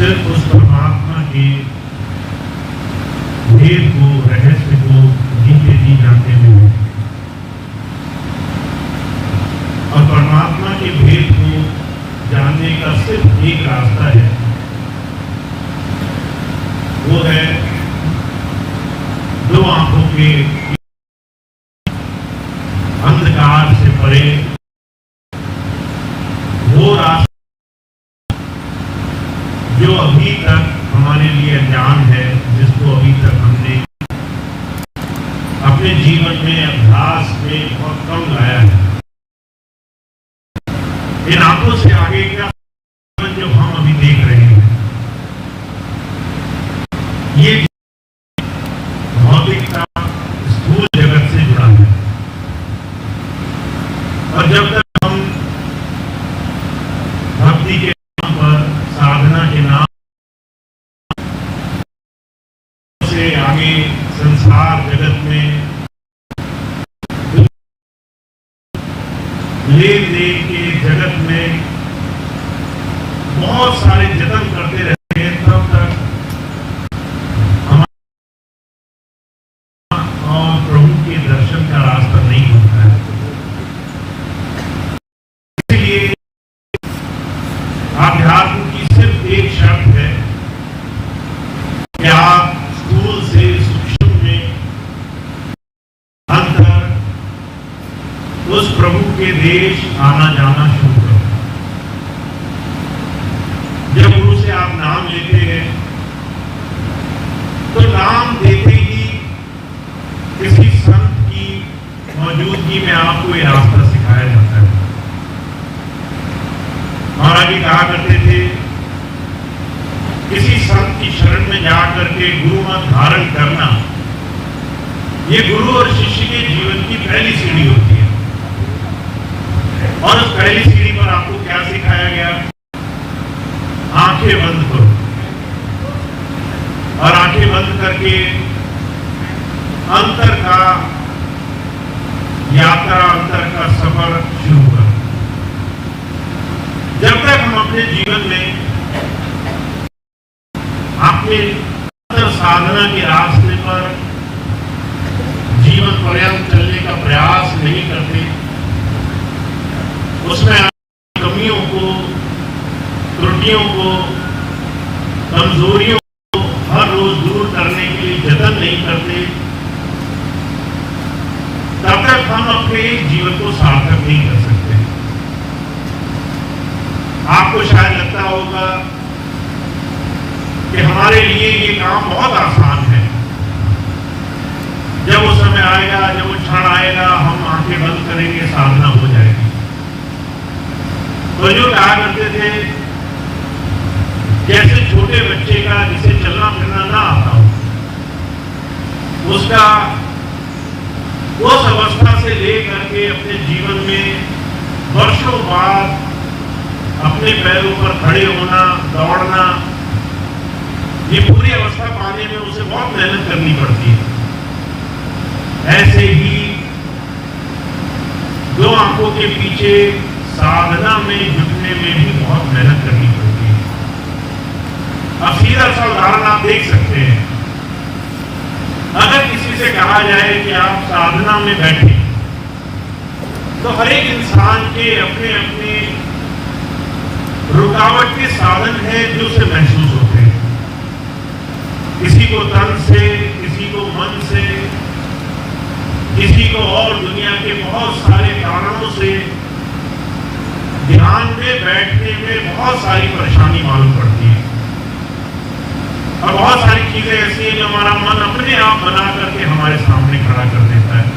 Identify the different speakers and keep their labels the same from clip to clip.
Speaker 1: सिर्फ उस परमात्मा के भेद को, रहस्य को जीते जी जानते हुए और परमात्मा के भेद को जानने का सिर्फ एक रास्ता है, वो है दो आंखों के अंधकार से परे वो रास्ता जो अभी तक हमारे लिए अज्ञान है, जिसको अभी तक हमने अपने जीवन में अभ्यास में बहुत कम लाया है। इन आंखों से आगे का जीवन जो हम अभी देख रहे हैं, ये भौतिकता स्थूल जगत से जुड़ा है और जब तक हम भक्ति के नाम पर, साधना के नाम से आगे संसार जगत में लेन देन के जगत में बहुत सारे जतन करते रहते हैं, तब तक और प्रभु के दर्शन का रास्ता नहीं होता है। इसलिए आध्यात्म की सिर्फ एक शर्त है कि आप स्थूल से सूक्ष्म में अंतर उस प्रभु के देश आना जाना शुरू करो। जब गुरु से आप नाम लेते हैं तो नाम देते ही किसी संत की मौजूदगी में आपको ये रास्ता सिखाया जाता है। महाराज जी कहा करते थे, किसी संत की शरण में जाकर के गुरु मत धारण करना, ये गुरु और शिष्य के जीवन की पहली सीढ़ी होती है। और उस पहली सीढ़ी पर आपको क्या सिखाया गया? आंखें बंद करो और आंखें बंद करके अंतर का यात्रा, अंतर का सफर शुरू करो। जब तक हम अपने जीवन में अपने अंतर साधना के रास्ते पर जीवन पर्यंत चलने का प्रयास नहीं करते, उसमें कमियों को, त्रुटियों को, कमजोरियों को हर रोज दूर करने के लिए जतन नहीं करते, तब तक हम अपने जीवन को सार्थक नहीं कर सकते। आपको शायद लगता होगा कि हमारे लिए ये काम बहुत आसान है। जब वो समय आएगा, जब वो क्षण आएगा, हम आंखें बंद करेंगे, साधना हो जाएगी। तो जो कहा करते थे, जैसे छोटे बच्चे का जिसे चलना फिरना ना आता हो, उसका उस अवस्था से लेकर के अपने जीवन में वर्षों बाद अपने पैरों पर खड़े होना, दौड़ना, ये पूरी अवस्था पाने में उसे बहुत मेहनत करनी पड़ती है। ऐसे ही दो आंखों के पीछे साधना में जुटने में भी बहुत मेहनत करनी पड़ती है। अब सीधा सा उदाहरण आप देख सकते हैं। अगर किसी से कहा जाए कि आप साधना में बैठे, तो हर एक इंसान के अपने अपने रुकावट के साधन है जो उसे महसूस होते हैं। किसी को तन से, किसी को मन से, किसी को और दुनिया के बहुत सारे कारणों से ध्यान में बैठने में बहुत सारी परेशानी मालूम पड़ती है। और बहुत सारी चीजें ऐसी हैं जो हमारा मन अपने आप बना करके हमारे सामने खड़ा कर देता है।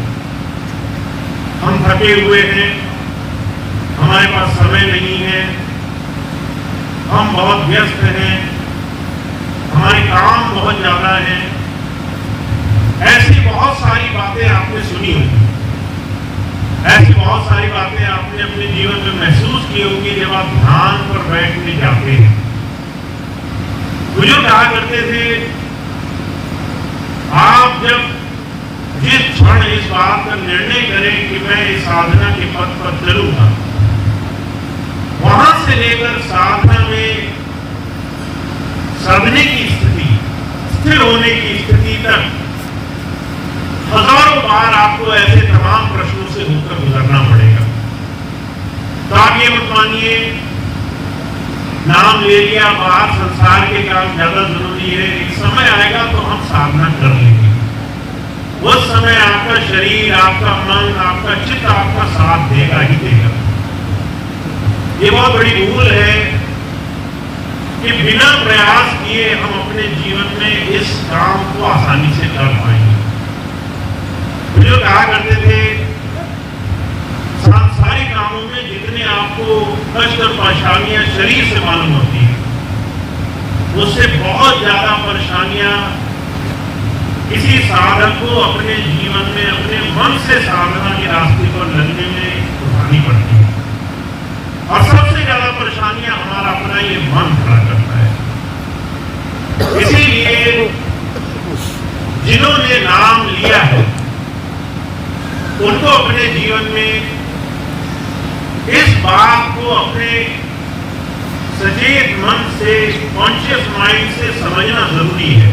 Speaker 1: हम थके हुए हैं, हमारे पास समय नहीं है, हम बहुत व्यस्त हैं, हमारे काम बहुत ज्यादा हैं। ऐसी बहुत सारी बातें आपने सुनी होंगी, ऐसी बहुत सारी बातें आपने अपने जीवन में महसूस की होंगी जब आप ध्यान पर बैठने जाते हैं। बुजुर्ग कहा करते थे, आप जब जिस क्षण इस बात का निर्णय करें कि मैं इस साधना के पथ पर चलूंगा, वहां से लेकर साधना में नाम ले लिया, बाहर संसार के काम ज्यादा जरूरी है। एक समय आएगा तो हम साधना कर लेंगे। उस समय आपका शरीर, आपका मन, आपका चित्त आपका साथ देगा ही देगा। ये बहुत बड़ी भूल है कि बिना प्रयास किए हम अपने जीवन में इस काम को आसानी से कर पाएंगे। जो कहा करते थे, सांसारिक कामों में जितने आपको कष्ट और परेशानियां शरीर से मालूम होती है, उससे बहुत ज्यादा परेशानियां किसी साधक को अपने जीवन में अपने मन से साधना के रास्ते पर लगने में उठानी पड़ती है। और सबसे ज्यादा परेशानियां हमारा अपना ये मन खड़ा करता है। इसीलिए जिन्होंने नाम लिया है उनको अपने जीवन में इस बात को अपने सचेत मन से, कॉन्शियस माइंड से समझना जरूरी है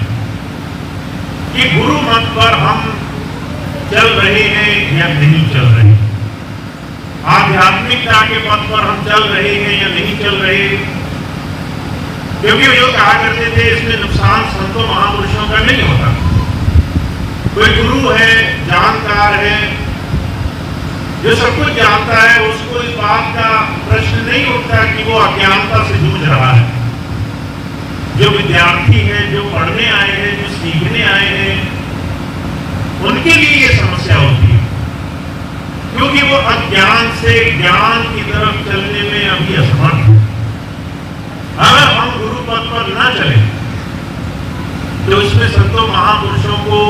Speaker 1: कि गुरु मत पर हम चल रहे हैं या नहीं चल रहे, आध्यात्मिकता के पथ पर हम चल रहे हैं या नहीं चल रहे। क्योंकि वो कहा करते थे, इसमें नुकसान संतों महापुरुषों का नहीं होता। कोई गुरु है, जानकार है, जो सब कुछ जानता है, उसको इस बात का प्रश्न नहीं उठता कि वो अज्ञानता से जूझ रहा है। जो विद्यार्थी हैं, जो पढ़ने आए हैं, जो सीखने आए हैं, उनके लिए ये समस्या होती है, क्योंकि वो अज्ञान से ज्ञान की तरफ चलने में अभी असमर्थ है। अगर हम गुरु पथ पर ना चले तो इसमें संतों महापुरुषों को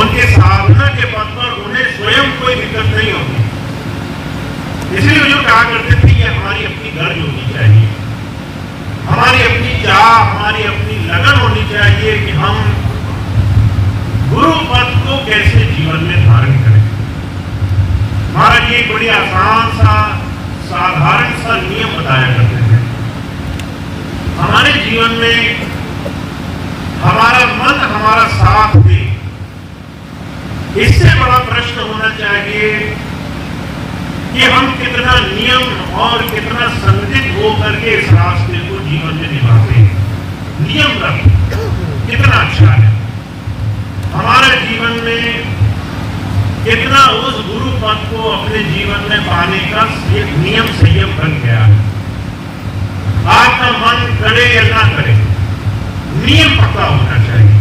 Speaker 1: उनके साधना के पथ पर उन्हें स्वयं कोई दिक्कत नहीं होती। इसलिए जो कहा करते थे, ये हमारी अपनी गर्ज होनी चाहिए, हमारी अपनी चाह, हमारी अपनी लगन होनी चाहिए कि हम गुरु पथ को कैसे जीवन में धारण करें। महाराज जी एक बड़ी आसान सा, साधारण सा नियम बताया करते थे। हमारे जीवन में हमारा मन हमारा साथ दे, इससे बड़ा प्रश्न होना चाहिए कि हम कितना नियम और कितना संदिग्ध होकर के इस रास्ते को जीवन में निभाते हैं। नियम का कितना अच्छा है, हमारे जीवन में कितना उस गुरु पद को अपने जीवन में पाने का एक नियम संयम बन गया है। आपका मन करे या ना करे, नियम पक्का होना चाहिए।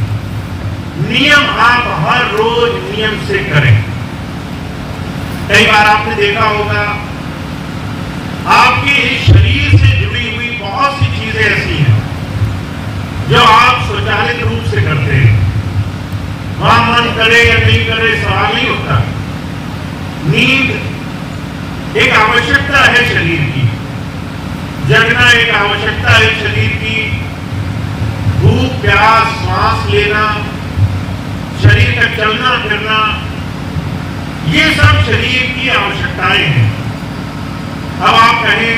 Speaker 1: नियम आप हर रोज नियम से करें। कई बार आपने देखा होगा, आपके शरीर से जुड़ी हुई बहुत सी चीजें ऐसी हैं जो आप स्वचालित रूप से करते हैं। वहां मन करे या नहीं करे सवाल नहीं होता। नींद एक आवश्यकता है शरीर की, जगना एक आवश्यकता है शरीर की, भूख प्यास, श्वास लेना, शरीर का चलना फिरना, ये सब शरीर की आवश्यकताएं हैं। अब आप कहें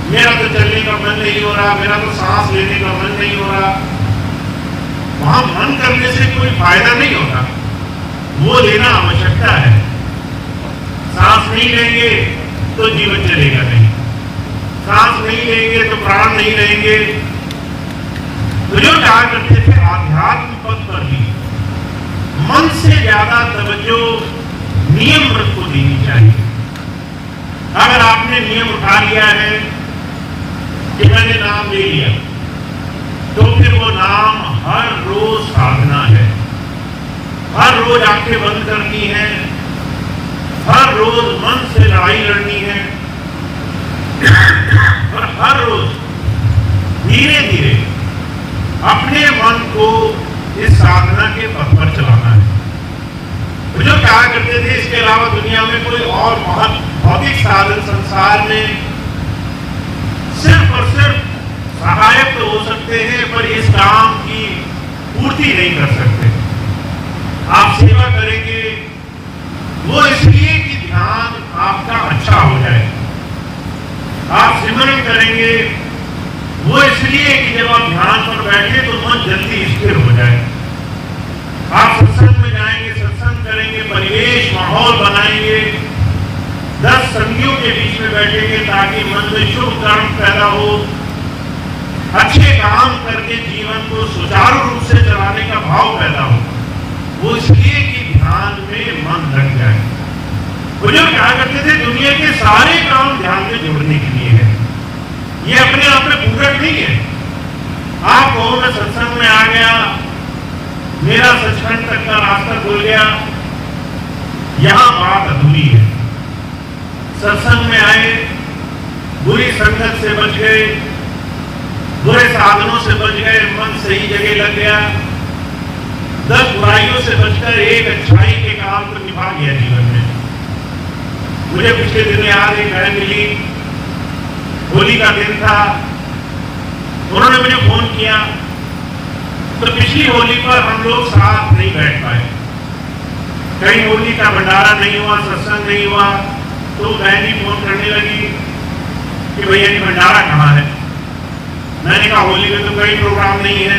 Speaker 1: मेरा तो चलने का मन नहीं हो रहा, मेरा तो सांस लेने का मन नहीं हो रहा, वहां मन करने से कोई फायदा नहीं होता, वो लेना आवश्यकता है। सांस नहीं लेंगे तो जीवन चलेगा नहीं, सांस नहीं लेंगे तो प्राण नहीं रहेंगे। तो जो कहा करते थे, आध्यात्म पद पर भी मन से ज्यादा तवज्जो नियम व्रत को देनी चाहिए। अगर आपने नियम उठा लिया है कि मैंने नाम ले लिया, तो फिर वो नाम हर रोज साधना है। हर रोज आंखें बंद करनी है, हर रोज मन से लड़ाई लड़नी है, और हर रोज धीरे धीरे अपने मन को इस साधना के पथ पर चलाना है। तो जो कहा करते थे, इसके अलावा दुनिया में कोई और भौतिक साधन संसार में सिर्फ और सिर्फ सहायक तो हो सकते हैं, पर इस काम की पूर्ति नहीं कर सकते। आप सेवा करेंगे वो इसलिए कि ध्यान आपका अच्छा हो जाए, आप सिमरन करेंगे वो इसलिए कि जब आप ध्यान पर बैठे तो मन जल्दी स्थिर हो जाए। आप सत्संग में जाएंगे, सत्संग करेंगे, परिवेश माहौल बनाएंगे, 10 सत्संगियों के बीच में बैठेंगे ताकि मन में शुभ कर्म पैदा हो, अच्छे काम करके जीवन को सुचारू रूप से चलाने का भाव पैदा हो। वो इसलिए कि ध्यान में मन लग जाए। बुजुर्ग कहा करते थे दुनिया के सारे काम ध्यान में जोड़ने के लिए है, ये अपने आप में पूरक नहीं है। आप कहो मैं सत्संग में आ गया, मेरा सचखंड तक का रास्ता खुल गया, यहां बात अधूरी है। सत्संग में आए, बुरी संगत से बच गए, बुरे साधनों से बच गए, मन सही जगह लग गया, 10 बुराइयों से बचकर एक अच्छाई के काम को निभा गया जीवन में। मुझे पिछले दिन याद एक बहन मिली, होली का दिन था, उन्होंने मुझे फोन किया। तो पिछली होली पर हम लोग साथ नहीं बैठ पाए, कहीं होली का भंडारा नहीं हुआ, सत्संग नहीं हुआ। तो बहन ही फोन करने लगी कि भैया ये भंडारा कहाँ है। मैंने कहा होली में तो कई प्रोग्राम नहीं है।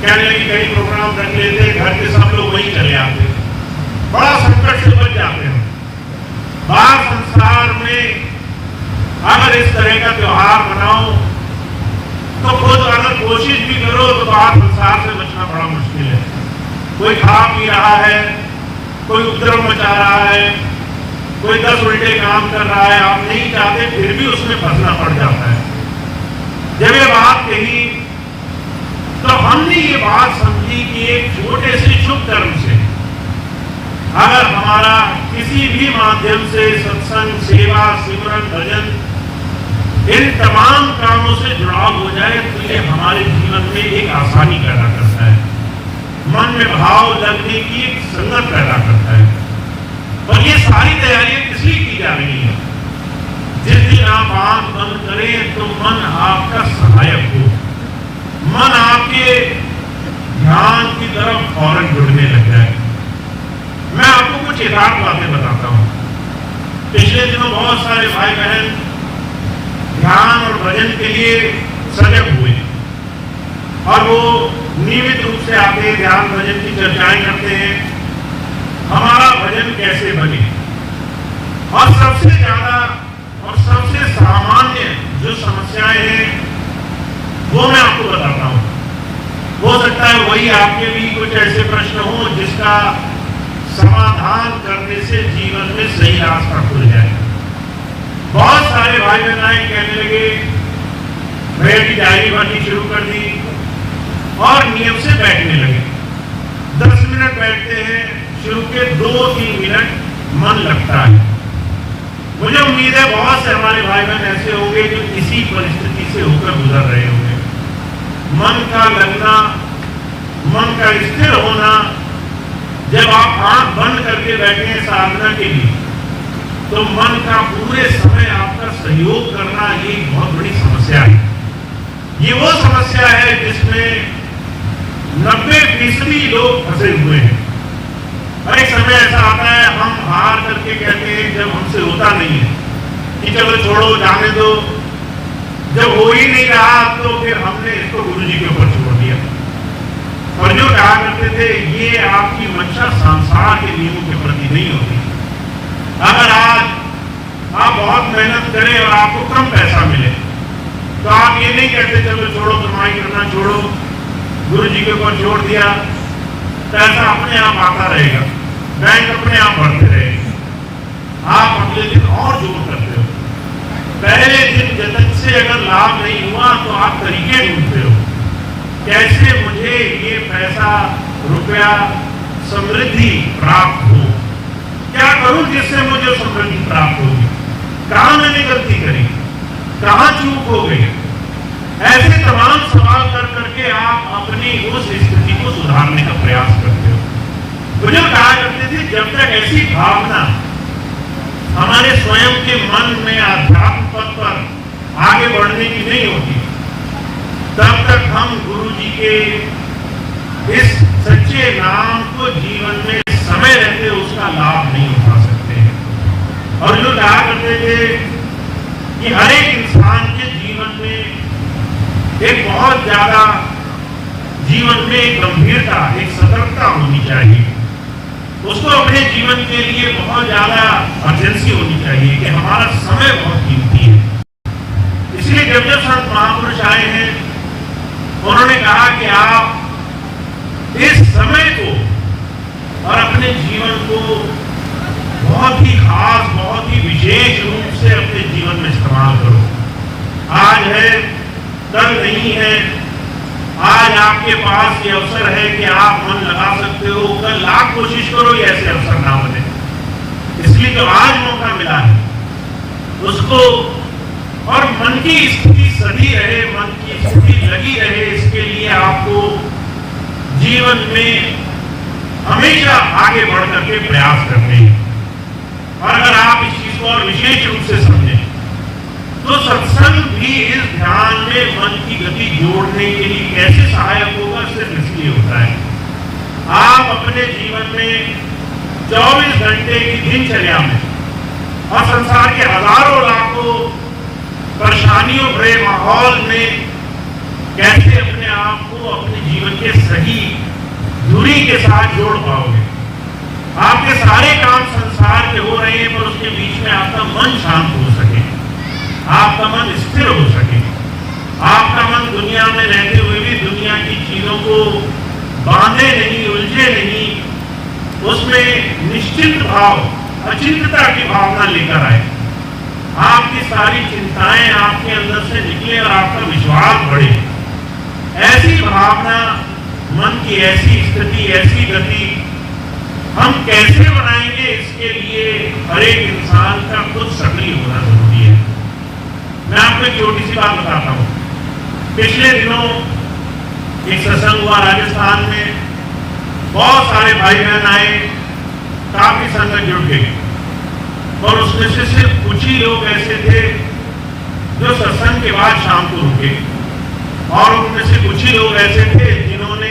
Speaker 1: कहने लगी कई प्रोग्राम रख लेते, घर के सब लोग वहीं चले आते, बड़ा संकट से बच जाते हैं। बाहर संसार में अगर इस तरह का त्योहार मनाओ तो खुद अगर कोशिश भी करो तो बाहर संसार से बचना बड़ा मुश्किल है। कोई खा पी रहा है, कोई उपद्रव मचा रहा है, कोई 10 उल्टे काम कर रहा है, आप नहीं चाहते फिर भी उसमें फंसना पड़ जाता है। जब ये बात कही तो हमने ये बात समझी कि एक छोटे से शुभ कर्म से अगर हमारा किसी भी माध्यम से सत्संग, सेवा, सिमरन, भजन, इन तमाम कामों से जुड़ाव हो जाए तो ये हमारे जीवन में एक आसानी पैदा करता है, मन में भाव लगने की एक संगत पैदा करता है। और ये सारी तैयारियां किस लिए की जा रही है? जिस दिन आप आंख बंद करें तो मन आपका सहायक हो, मन आपके ध्यान की तरफ फौरन जुड़ने लग जाए। मैं आपको कुछ यथार्थ बातें बताता हूं। पिछले दिनों बहुत सारे भाई बहन ध्यान और भजन के लिए सजग हुए और वो नियमित रूप से आते ध्यान भजन की चर्चाएं करते हैं, हमारा भजन कैसे बने। और सबसे ज्यादा और सबसे सामान्य जो समस्याएं हैं वो मैं आपको बताता हूं। हो सकता है वही आपके भी कुछ ऐसे प्रश्न हो जिसका समाधान करने से जीवन में सही रास्ता खुल जाए। बहुत सारे भाई बहनाएं कहने लगे भैया की डायरी भरनी शुरू कर दी और नियम से बैठने लगे। 10 मिनट बैठते हैं, शुरू के 2-3 मिनट मन लगता है। मुझे उम्मीद है बहुत से हमारे भाई बहन ऐसे होंगे जो इसी परिस्थिति से होकर गुजर रहे होंगे। मन का लगना, मन का स्थिर होना, जब आप आंख बंद करके बैठे हैं साधना के लिए तो मन का पूरे समय आपका सहयोग करना ये बहुत बड़ी समस्या है। ये वो समस्या है जिसमें 90% लोग फंसे हुए हैं। एक समय ऐसा आता है हम हार करके कहते हैं जब हमसे होता नहीं है कि चलो छोड़ो जाने दो, जब हो ही नहीं रहा तो फिर हमने इसको गुरु जी के ऊपर छोड़ दिया। और जो कहा करते थे ये आपकी मंशा संसार के नियमों के प्रति नहीं होती। अगर आज आप बहुत मेहनत करें और आपको कम पैसा मिले तो आप ये नहीं कहते चलो छोड़ो, कमाई करना छोड़ो, गुरु जी के ऊपर छोड़ दिया, पैसा अपने आप आता रहेगा, बैंक अपने आप बढ़ते रहेगा। आप अगले दिन और जोर करते हो। पहले दिन जतन से अगर लाभ नहीं हुआ तो आप तरीके ढूंढते हो कैसे मुझे ये पैसा, रुपया, समृद्धि प्राप्त हो, क्या करूं जिससे मुझे समृद्धि प्राप्त होगी, कहां मैंने गलती करी, कहां चूक हो गई। ऐसे तमाम सवाल कर करके आप अपनी उस स्थिति को सुधारने का प्रयास करते हो। मुझे कहा करते थे जब तक ऐसी भावना हमारे स्वयं के मन में आध्यात्म पथ पर आगे बढ़ने की नहीं होती तब तक हम गुरु जी के इस सच्चे नाम को जीवन में समय रहते उसका लाभ नहीं उठा सकते हैं। और जो कहा करते थे कि हर एक इंसान के जीवन में एक बहुत ज्यादा जीवन में एक गंभीरता, एक सतर्कता होनी चाहिए। उसको अपने जीवन के लिए बहुत ज्यादा अर्जेंसी होनी चाहिए कि हमारा समय बहुत कीमती है। इसलिए जब जब संत महापुरुष आए हैं, उन्होंने कहा कि आप इस समय को और अपने जीवन को बहुत ही खास, बहुत ही विशेष रूप से अपने जीवन में इस्तेमाल करो। आज है, कल नहीं है। आज आपके पास ये अवसर है कि आप मन लगा सकते हो, कल आप कोशिश करो ये ऐसे अवसर ना बने। इसलिए जो आज मौका मिला है उसको, और मन की स्थिति सदी रहे, मन की स्थिति लगी रहे, इसके लिए आपको जीवन में हमेशा आगे बढ़ करके प्रयास करने हैं। और अगर आप इस चीज को और विशेष रूप से समझें तो सत्संग भी इस ध्यान में मन की गति जोड़ने के लिए कैसे सहायक होगा, सिर्फ इसलिए होता है आप अपने जीवन में 24 घंटे की दिनचर्या में और संसार के हजारों लाखों परेशानियों भरे माहौल में कैसे अपने आप को अपने जीवन के सही दूरी के साथ जोड़ पाओगे। आपके सारे काम संसार के हो रहे हैं, पर उसके बीच में आपका मन शांत हो सके, आपका मन स्थिर हो सके, आपका मन दुनिया में रहते हुए भी दुनिया की चीजों को बांधे नहीं, उलझे नहीं, उसमें निश्चित भाव, अचिंतता की भावना लेकर आए। आपकी सारी चिंताएं आपके अंदर से निकले और आपका विश्वास बढ़े। ऐसी भावना, मन की ऐसी स्थिति, ऐसी गति हम कैसे बनाएंगे, इसके लिए हर एक इंसान का खुद सक्रिय होना जरूरी है। मैं आपको एक छोटी सी बात बताता हूं। पिछले दिनों एक सत्संग हुआ राजस्थान में, बहुत सारे भाई बहन आए, काफी संगत जुड़ गई, और उसमें से सिर्फ कुछ ही लोग ऐसे थे जो सत्संग के बाद शाम को रुके, और उनमें से कुछ ही लोग ऐसे थे जिन्होंने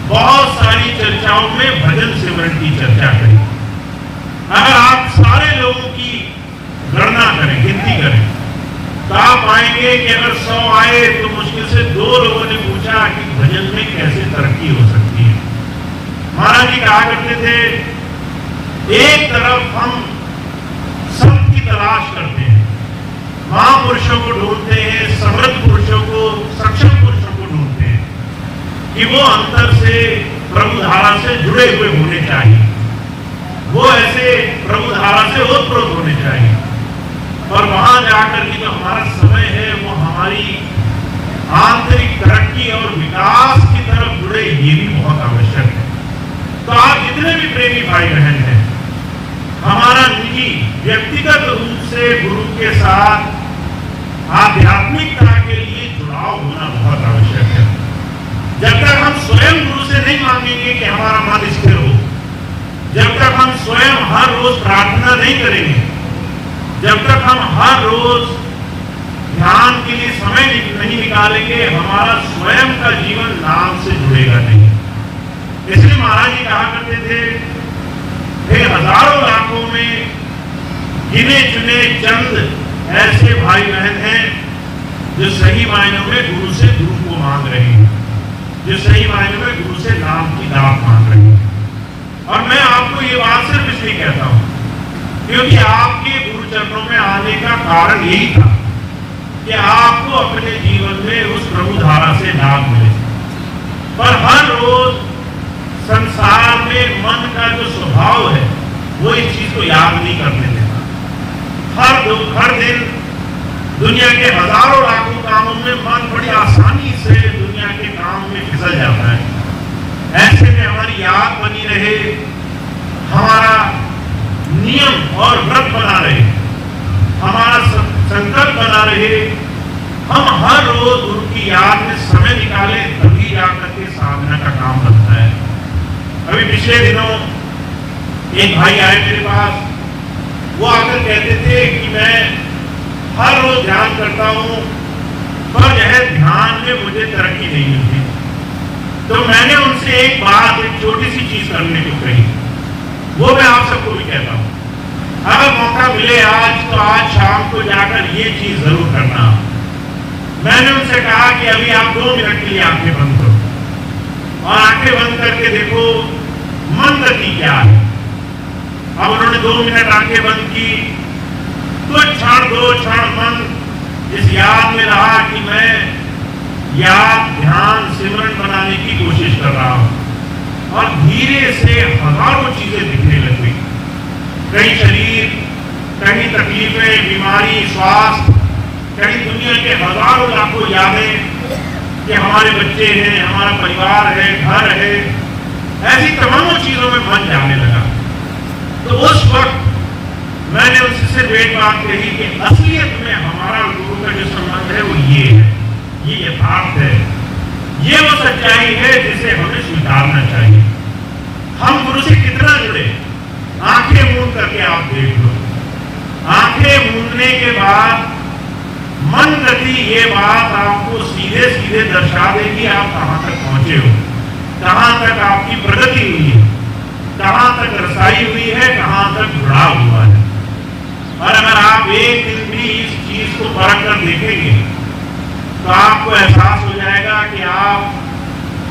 Speaker 1: बहुत सारी चर्चाओं में भजन सिमरन की चर्चा करी। अगर आप सारे लोगों की गणना करें, गिनती करें, तो आप पाएंगे कि अगर 100 आए तो मुश्किल से 2 लोगों ने पूछा कि भजन में कैसे तरक्की हो सकती है। महाराज जी कहा करते थे, एक तरफ हम सब की तलाश करते हैं, महापुरुषों को ढूंढते हैं, समृद्ध पुरुषों को, सक्षम पुरुषों को ढूंढते हैं कि वो अंतर से प्रभु धारा से जुड़े हुए होने चाहिए, वो ऐसे प्रभु धारा से ओतप्रोत होने चाहिए। और वहां जाकर के जो हमारा समय है वो हमारी आंतरिक तरक्की और विकास की तरफ जुड़े, ये भी बहुत आवश्यक है। तो आप जितने भी प्रेमी भाई बहन हैं, हमारा निजी व्यक्तिगत रूप से गुरु के साथ आध्यात्मिकता के लिए जुड़ाव होना बहुत आवश्यक है। जब तक हम स्वयं गुरु से नहीं मांगेंगे कि हमारा मन स्थिर हो, जब तक हम स्वयं हर रोज प्रार्थना नहीं करेंगे, जब तक हम हर रोज ध्यान के लिए समय नहीं निकालेंगे, हमारा स्वयं का जीवन नाम से जुड़ेगा नहीं। इसलिए महाराज जी कहा करते थे, फिर हजारों लाखों में गिने चुने चंद ऐसे भाई बहन हैं जो सही मायनों में गुरु से गुरु को मांग रहे हैं, जो सही मायनों में गुरु से नाम की दात मांग रहे हैं। और मैं आपको ये बात सिर्फ इसलिए कहता हूं क्योंकि आपके गुरु चरणों में आने का कारण यही था कि आपको अपने जीवन में उस प्रभु धारा से लाभ मिले। पर हर रोज संसार में मन का जो स्वभाव है वो इस चीज को याद नहीं करने देता। हर दिन दुनिया के हजारों लाखों कामों में मन बड़ी आसानी से दुनिया के काम में फिसल जाता है। ऐसे में हमारी याद बनी रहे, हमारा नियम और व्रत बना रहे, हमारा संकल्प बना रहे, हम हर रोज गुरु की याद में समय निकालें, तभी जाकर के साधना का काम बनता है। अभी पिछले दिनों एक भाई आए मेरे पास, वो आकर कहते थे कि मैं हर रोज ध्यान करता हूँ, पर यह ध्यान में मुझे तरक्की नहीं मिलती। तो मैंने उनसे एक बात, एक छोटी सी चीज करने को कही, वो मैं आप सबको भी कहता हूँ। अगर मौका मिले आज, तो आज शाम को जाकर ये चीज जरूर करना। मैंने उनसे कहा कि अभी आप 2 मिनट के लिए आंखें बंद करो और आंखें बंद करके देखो मन गति क्या है। अब उन्होंने 2 मिनट आंखें बंद की तो दो क्षण मन इस याद में रहा कि मैं याद, ध्यान, सिमरन बनाने की कोशिश कर रहा हूं और धीरे से हजारों चीजें दिखने लग गई। कहीं शरीर, कहीं तकलीफें, बीमारी, स्वास्थ्य, कहीं दुनिया के हजारों लाखों यादें कि हमारे बच्चे हैं, हमारा परिवार है, घर है, ऐसी तमाम चीजों में मन जाने लगा। तो उस वक्त मैंने उनसे सिर्फ एक बात कही कि असलियत में हमारा गुरु का जो संबंध है वो ये है, ये यथार्थ है, ये वो सच्चाई है जिसे हमें स्वीकारना चाहिए। हम गुरु से कितना जुड़े, आंखें मूंद करके आप देख लो। आंखें मूंदने के बाद मन गति ये बात आपको सीधे सीधे दर्शा देगी आप कहां तक पहुंचे हो, कहां तक आपकी प्रगति हुई है, कहां तक रसाई हुई है, कहां तक जुड़ाव हुआ है। और अगर आप एक दिन भी इस चीज को परख कर देखेंगे तो आपको एहसास हो जाएगा कि आप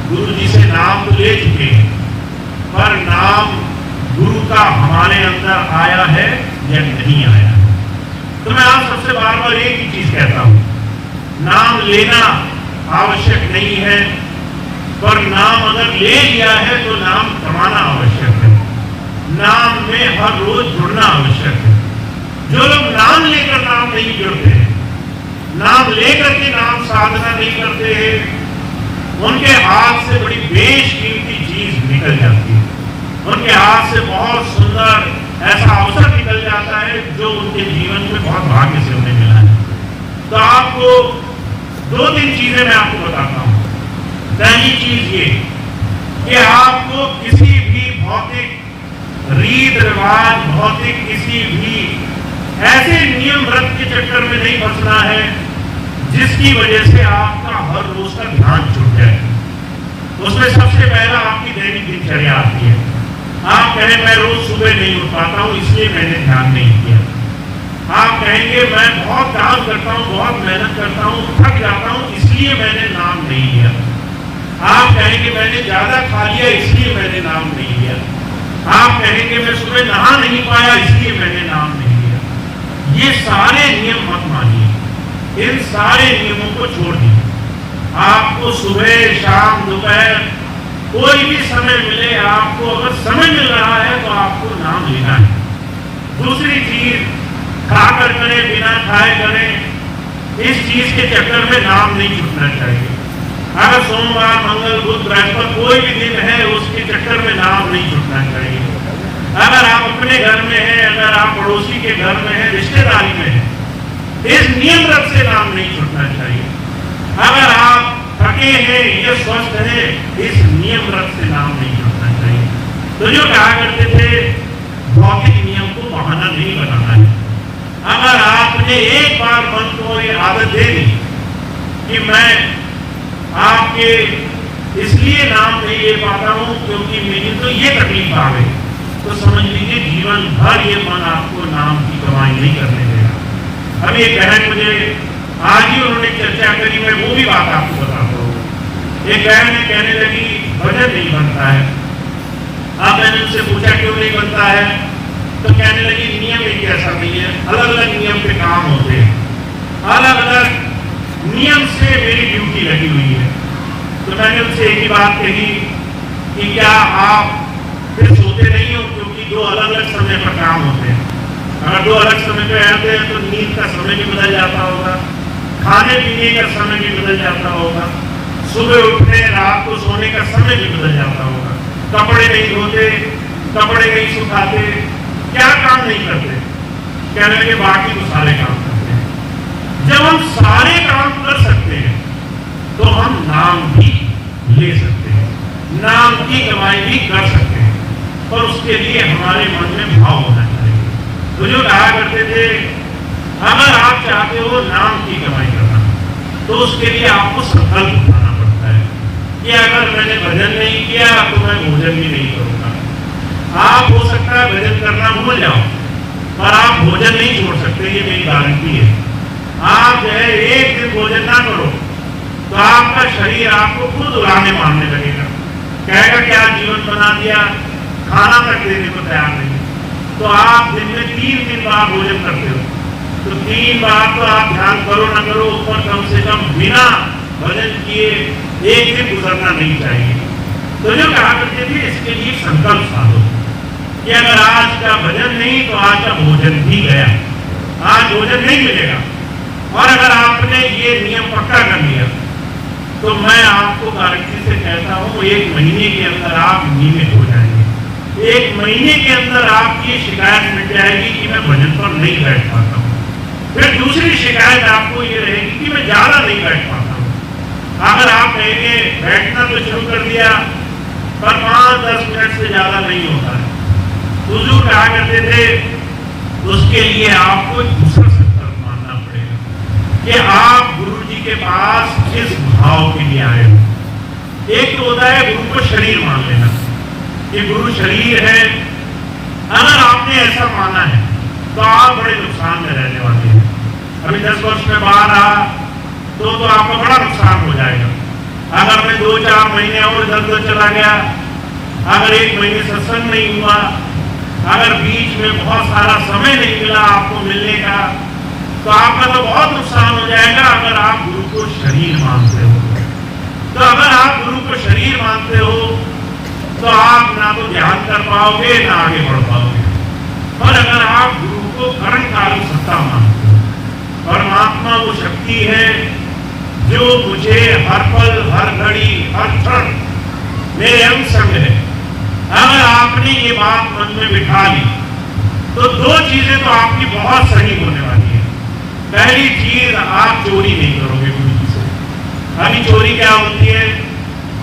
Speaker 1: गुरु जी से नाम तो ले चुके हैं, पर नाम गुरु का हमारे अंदर आया है या नहीं आया है। तो मैं आप सबसे बार बार एक ही चीज कहता हूं, नाम लेना आवश्यक नहीं है, पर नाम अगर ले लिया है तो नाम कमाना आवश्यक है। नाम में हर रोज जुड़ना आवश्यक है। जो लोग नाम लेकर नाम नहीं जुड़ते, नाम लेकर के नाम साधना नहीं करते हैं, उनके हाथ से बड़ी बेशकीमती चीज निकल जाती है। उनके हाथ से बहुत सुंदर ऐसा अवसर निकल जाता है जो उनके जीवन में बहुत भाग्य से उन्हें मिला है। तो आपको 2-3 चीजें मैं आपको बताता हूं। पहली चीज ये कि आपको किसी भी भौतिक रीत रिवाज, भौतिक किसी भी ऐसे नियम व्रत के चक्कर में नहीं फंसना है जिसकी वजह से आपका हर रोज का ध्यान छूट जाए। उसमें सबसे पहला आपकी दैनिक दिनचर्या आती है। आप कहें मैं रोज सुबह नहीं उठ पाता हूं इसलिए मैंने ध्यान नहीं किया। आप कहेंगे मैं बहुत काम करता हूं, बहुत मेहनत करता हूं, थक जाता हूं इसलिए मैंने नाम नहीं लिया। आप कहेंगे मैंने ज्यादा खा लिया इसलिए मैंने नाम नहीं लिया। आप कहेंगे मैं सुबह नहा नहीं पाया इसलिए मैंने नाम नहीं लिया। ये सारे नियम मत मानिए, इन सारे नियमों को छोड़ दीजिए। आपको सुबह, शाम, दोपहर कोई भी समय मिले, आपको अगर समय मिल रहा है तो आपको नाम लेना है। दूसरी चीज, खाकर करें, बिना खाए करें, इस चीज के चक्कर में नाम नहीं छूटना चाहिए। अगर सोमवार, मंगल, बुध, बृहस्पति कोई भी दिन है उसके चक्कर में नाम नहीं छूटना चाहिए। अगर आप अपने घर में हैं, अगर आप पड़ोसी के घर में हैं, रिश्तेदारी में हैं, इस नियम व्रत से नाम नहीं छूटना चाहिए। अगर आप थके हैं या स्वस्थ हैं, इस नियम व्रत से नाम नहीं छूटना चाहिए। तो जो कहा करते थे भौतिक नियम को बहाना नहीं बनाना है। अगर आपने एक बार मन को ये आदत दे दी कि मैं आपके इसलिए नाम नहीं ले पाता हूं क्योंकि मेरी तो ये तकलीफ आ गई, तो समझ लीजिए जीवन भर ये मन आपको नाम की कमाई नहीं करने देगा। अब एक बहन मुझे आज ही उन्होंने चर्चा करी, मैं वो भी बात आपको बताता हूँ। एक बहन ने कहने लगी भजन नहीं बनता है। अब मैंने उनसे पूछा क्यों नहीं बनता है, तो कहने लगी नियम एक ऐसा नहीं है, अलग अलग नियम पे काम होते हैं, अलग अलग नियम से मेरी ड्यूटी लगी हुई है। तो मैंने उनसे एक ही बात कही कि क्या आप फिर सोते नहीं हो, क्योंकि 2 अलग अलग समय पर काम होते हैं। अगर 2 अलग समय पे रहते हैं तो नींद का समय भी बदल जाता होगा, खाने पीने का समय भी बदल जाता होगा, सुबह उठने, रात को सोने का समय भी बदल जाता होगा, कपड़े नहीं धोते, कपड़े नहीं सुखाते, क्या काम नहीं करते। कहने लगे बाकी तो सारे काम करते हैं। जब हम सारे काम कर सकते हैं तो हम नाम भी ले सकते हैं, नाम की कमाई भी कर सकते हैं, पर उसके लिए हमारे मन में भाव होना चाहिए। तो जो कहा करते थे अगर आप चाहते हो नाम की कमाई करना तो उसके लिए आपको संकल्प उठाना पड़ता है कि अगर मैंने भजन नहीं किया तो मैं भोजन भी नहीं करूंगा। आप हो सकता है भजन करना भूल जाओ, पर आप भोजन नहीं छोड़ सकते, ये मेरी गारंटी है। आप जो है एक दिन भोजन ना करो तो आपका शरीर आपको खुद उड़ाने मारने लगेगा, कहेगा क्या जीवन बना दिया, खाना तक देने को तैयार नहीं, तो आप दिन में 3 बार भोजन करते हो, तो 3 बार तो आप ध्यान करो ना करो, ऊपर कम से कम बिना भजन किए 1 दिन गुजरना नहीं चाहिए। तो जो कहा करते थे, इसके लिए संकल्प साधो कि अगर आज का भजन नहीं तो आज का भोजन भी गया, आज भोजन नहीं मिलेगा। और अगर आपने ये नियम पक्का कर लिया तो मैं आपको गारंटी से कहता हूँ 1 महीने के अंदर आप नियमित हो जाएंगे। 1 महीने के अंदर आपकी शिकायत मिट जाएगी कि मैं भजन पर नहीं बैठ पाता हूँ। फिर दूसरी शिकायत आपको ये रहेगी कि मैं ज्यादा नहीं बैठ पाता हूँ। अगर आप कहेंगे बैठना तो शुरू कर दिया पर 5-10 मिनट से ज्यादा नहीं होता है, हुजूर कहा करते थे उसके लिए आपको दूसरा संकल्प मानना पड़ेगा कि आप गुरु जी के पास किस भाव के लिए आए हो। एक तो होता है गुरु को शरीर मान लेना कि गुरु शरीर है। अगर आपने ऐसा माना है तो आप बड़े नुकसान में रहने वाले हैं। अभी 10 वर्ष में बाहर आ तो आपका बड़ा नुकसान हो जाएगा। अगर मैं 2-4 महीने और इधर चला गया, अगर 1 महीने सत्संग नहीं हुआ, अगर बीच में बहुत सारा समय नहीं मिला आपको मिलने का, तो आपका तो बहुत नुकसान हो जाएगा। अगर आप गुरु को शरीर मानते हो तो अगर आप गुरु को शरीर मानते हो तो आप ना तो ध्यान कर पाओगे ना आगे बढ़ पाओगे। और अगर आप गुरु को कर्णकारी सत्ता मानते हो, परमात्मा वो शक्ति है जो मुझे हर पल हर घड़ी हर क्षण मेरे अंग संग है, अगर आपने ये बात मन में बिठा ली तो 2 चीजें तो आपकी बहुत सही होने वाली है। पहली चीज, आप चोरी नहीं करोगे गुरु जी से। अभी चोरी क्या होती है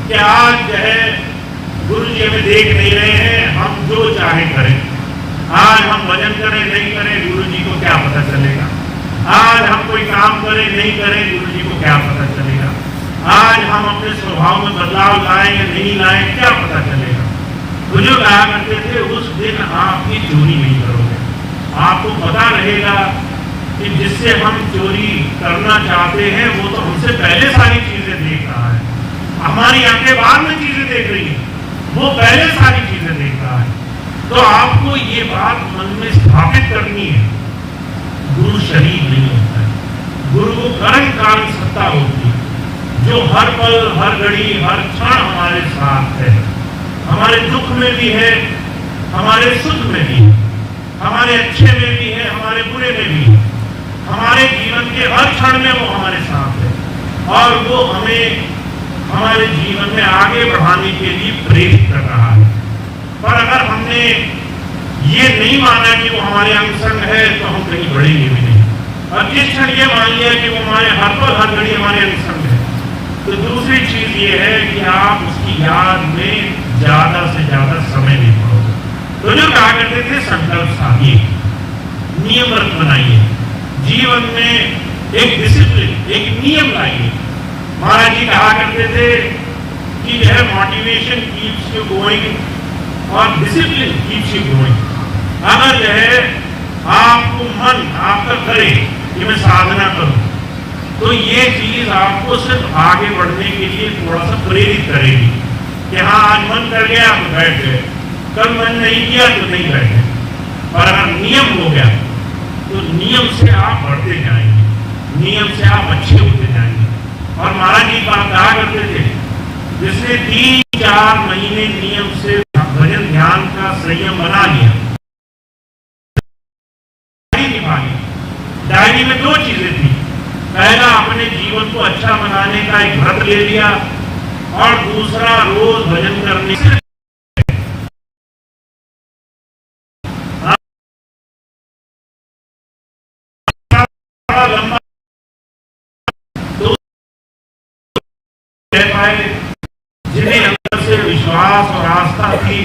Speaker 1: कि आज जो है गुरु जी हमें देख नहीं रहे हैं, हम जो चाहे करें। आज हम भजन करें नहीं करें गुरु जी को क्या पता चलेगा। आज हम कोई काम करें नहीं करें गुरु जी को क्या पता चलेगा। आज हम अपने स्वभाव में बदलाव लाएं या नहीं लाएं क्या पता चलेगा। बुजुर्ग कहा करते थे उस दिन आप ये चोरी नहीं करोगे। आपको पता रहेगा कि जिससे हम चोरी करना चाहते हैं वो तो हमसे पहले सारी चीजें देख रहा है, हमारी आंखें बाद में चीजें देख रही है, वो पहले सारी चीजें देख रहा है। तो आपको ये बात मन में स्थापित करनी है, गुरु शरीर नहीं होता है, गुरु को कर्णकारी सत्ता होती है जो हर पल हर घड़ी हर क्षण हमारे साथ है। हमारे दुख में भी है, हमारे सुख में भी है, हमारे अच्छे में भी है, हमारे बुरे में भी है, हमारे जीवन के हर क्षण में वो हमारे साथ है और वो हमें हमारे जीवन में आगे बढ़ाने के लिए प्रेरित कर रहा है। पर अगर हमने ये नहीं माना कि वो हमारे अंग संग है तो हम कहीं बढ़ेंगे भी नहीं। और जिस क्षण ये मान लिया कि वो हमारे हर पल हर घड़ी हमारे अंग संग है, तो दूसरी चीज ये है कि आप उसकी याद में ज्यादा से ज्यादा समय नहीं पड़ोगे। तो जो कहा करते थे संकल्प साधिए, नियम बनाइए, जीवन में एक डिसिप्लिन एक नियम लाइए। महाराज जी कहा करते थे कि जो है मोटिवेशन कीप्स यू गोइंग और डिसिप्लिन कीप्स यू गोइंग। अगर जो है आपको मन आपका करे कि मैं साधना करूं तो ये चीज आपको सिर्फ आगे बढ़ने के लिए थोड़ा सा प्रेरित करेगी कि हाँ आज मन कर गया तो बैठ गए, कल मन नहीं किया तो नहीं बैठे। पर अगर नियम हो गया तो नियम से आप बढ़ते जाएंगे, नियम से आप अच्छे होते जाएंगे। और महाराज जी बात कहा करते थे जिसने 3-4 महीने नियम से भजन ध्यान का संयम बना लिया, डायरी में 2 चीजें थी। पहला, अपने जीवन को अच्छा बनाने का एक व्रत ले लिया और दूसरा रोज भजन करने से लंबा कह पाए, जिन्हें अंदर से विश्वास और आस्था थी,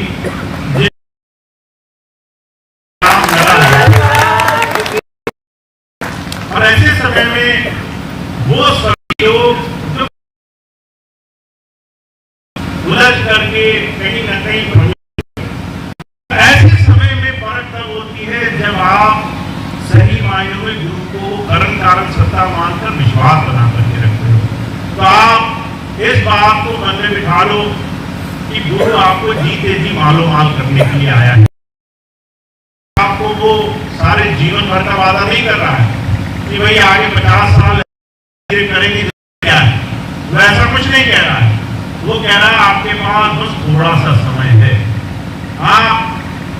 Speaker 1: और ऐसे समय में वो सभी लोग जो उलझ करके कहीं न कहीं, ऐसे समय में फर्क तब होती है जब आप सही मायनों में गुरु को कर्म कारण सत्ता मानकर विश्वास बना करके रखते हो। तो आप इस बात को मन में बिठा लो कि गुरु आपको जीते जी मालो माल करने के लिए आया है। आपको वो सारे जीवन भर का वादा नहीं कर रहा है कि भाई आगे 50 साल करेंगे क्या है, वैसा कुछ नहीं कह रहा है। वो कह रहा है आपके पास बस थोड़ा सा समय है, आप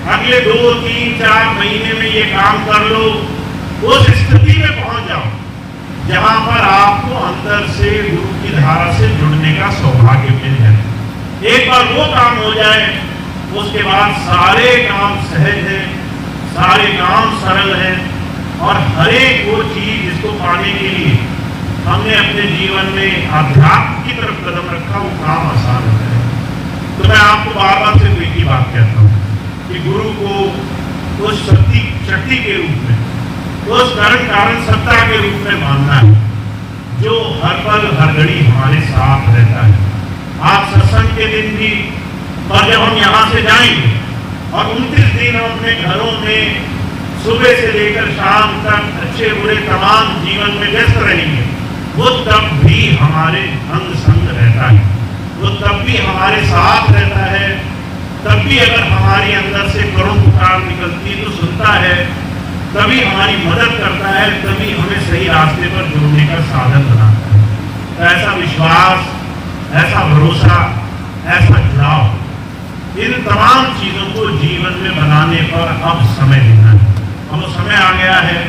Speaker 1: अगले 2, 3, 4 महीने में ये काम कर लो, उस स्थिति में पहुंच जाओ जहां पर आपको अंदर से गुरु की धारा से जुड़ने का सौभाग्य मिल जाए। एक बार वो काम हो जाए, उसके बाद सारे काम सहज है, सारे काम सरल है, और हर एक वो चीज जिसको पाने के लिए हमने अपने जीवन में अध्यात्म की तरफ कदम रखा, वो काम आसान हो जाए। तो मैं आपको बार बार सिर्फ एक ही बात कहता हूँ कि गुरु को उस शक्ति के रूप में, उस कारण सत्ता के रूप में मानना है जो हर पल हर घड़ी हमारे साथ रहता है। आप सत्संग के दिन भी, और जब हम यहाँ से जाएंगे और 29 दिन हम अपने घरों में सुबह से लेकर शाम तक अच्छे बुरे तमाम जीवन में व्यस्त रहेंगे, वो तब भी हमारे अंग संग रहता है, वो तब भी हमारे साथ रहता है। तब भी अगर हमारे अंदर से करुण पुकार निकलती है तो सुनता है, तभी हमारी मदद करता है, तभी हमें सही रास्ते पर जोड़ने का साधन बनाता है। तो ऐसा विश्वास, ऐसा भरोसा, ऐसा जुड़ाव, इन तमाम चीजों को जीवन में बनाने पर अब समय देना है। अब वो समय आ गया है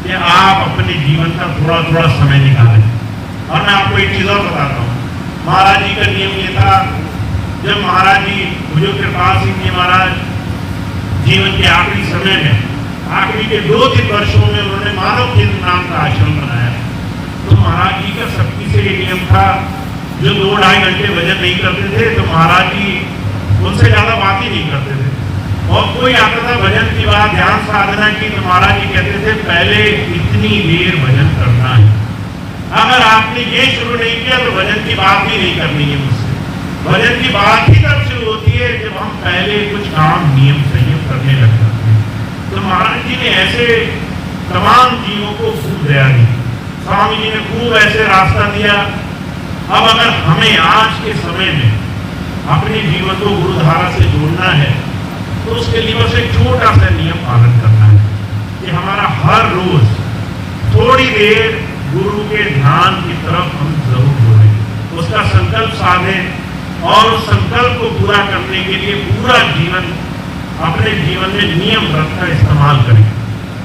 Speaker 1: कि आप अपने जीवन का थोड़ा थोड़ा समय निकालें। और मैं आपको एक चीज और बताता हूँ, महाराज जी का नियम ये था, जब महाराज जी बुजुर्ग कृपाल सिंह जी महाराज जीवन के आखिरी समय में, आखिरी के 2-3 वर्षों में उन्होंने मानव केंद्र नाम का आश्रम बनाया। तो महाराज जी का सख्ती से ये नियम था, जो 2-2.5 घंटे भजन नहीं करते थे तो महाराज जी उनसे ज्यादा बात ही नहीं करते थे। और कोई आता था भजन की बात, ध्यान साधना की, तो महाराज जी कहते थे पहले इतनी देर भजन करना है, अगर आपने ये शुरू नहीं किया तो भजन की बात ही नहीं करनी है मुझसे। भजन की बात ही तब शुरू होती है जब हम पहले कुछ काम नियम संयम करने लग जाते हैं। तो महाराज जी ने ऐसे तमाम जीवों को खूब दया दी, स्वामी जी ने खूब ऐसे रास्ता दिया। अब अगर हमें आज के समय में अपने जीवन को गुरुधारा से जोड़ना है तो उसके लिए बस एक छोटा सा नियम पालन करना है कि हमारा हर रोज थोड़ी देर गुरु के ध्यान की तरफ हम जरूर जोड़ें, उसका संकल्प साधें और उस संकल्प को पूरा करने के लिए पूरा जीवन अपने जीवन में नियम व्रत का इस्तेमाल करें,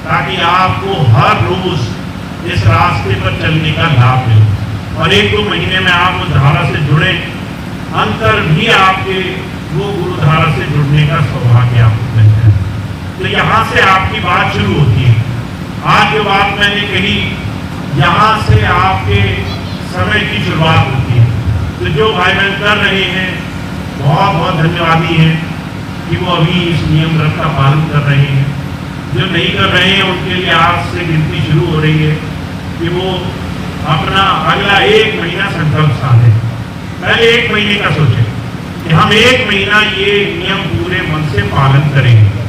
Speaker 1: ताकि आपको हर रोज इस रास्ते पर चलने का लाभ मिले। और 1-2 महीने में आप उस धारा से जुड़े, अंतर भी आपके वो गुरु धारा से जुड़ने का सौभाग्य आपको मिलता है। तो यहाँ से आपकी बात शुरू होती है। आज जो बात मैंने कही, यहाँ से आपके समय की शुरुआत होती है। तो जो भाई बहन कर रहे हैं, बहुत बहुत धन्यवादी हैं कि वो अभी इस नियम व्रत का पालन कर रहे हैं। जो नहीं कर रहे हैं उनके लिए आज से गिनती शुरू हो रही है कि वो अपना अगला 1 महीना संकल्प साधे। पहले 1 महीने का सोचें कि हम 1 महीना ये नियम पूरे मन से पालन करेंगे,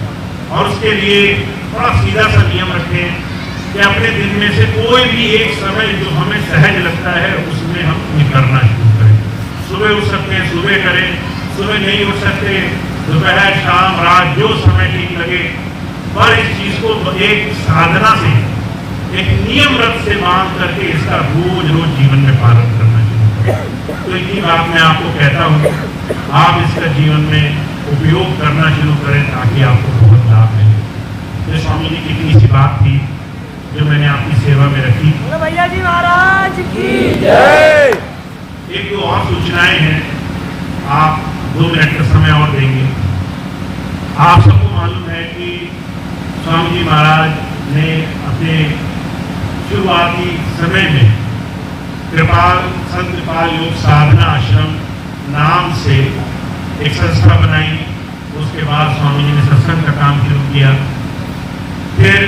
Speaker 1: और उसके लिए थोड़ा सीधा सा नियम रखें कि अपने दिन में से कोई भी एक समय जो हमें सहज लगता है उसमें हम निकलना शुरू करें। सुबह उठ सकते हैं सुबह करें, सुबह नहीं उठ सकते दोपहर शाम रात जो समय ठीक लगे, पर इस चीज को एक साधना से, एक नियम व्रत से बांध करके इसका रोज रोज जीवन में पालन करना शुरू करें। तो इतनी बात मैं आपको कहता हूँ, आप इसका जीवन में उपयोग करना शुरू करें ताकि आपको बहुत लाभ मिले। तो स्वामी जी की इतनी सी बात थी जो मैंने आपकी सेवा में रखी।
Speaker 2: भैया जी महाराज की जय।
Speaker 1: 1-2 और सूचनाएं हैं, आप 2 मिनट का समय और देंगे। आप सबको मालूम है कि स्वामी जी महाराज ने अपने शुरुआती समय में कृपाल संत कृपाल योग साधना आश्रम नाम से एक संस्था बनाई। उसके बाद स्वामी जी ने सत्संग का काम शुरू किया। फिर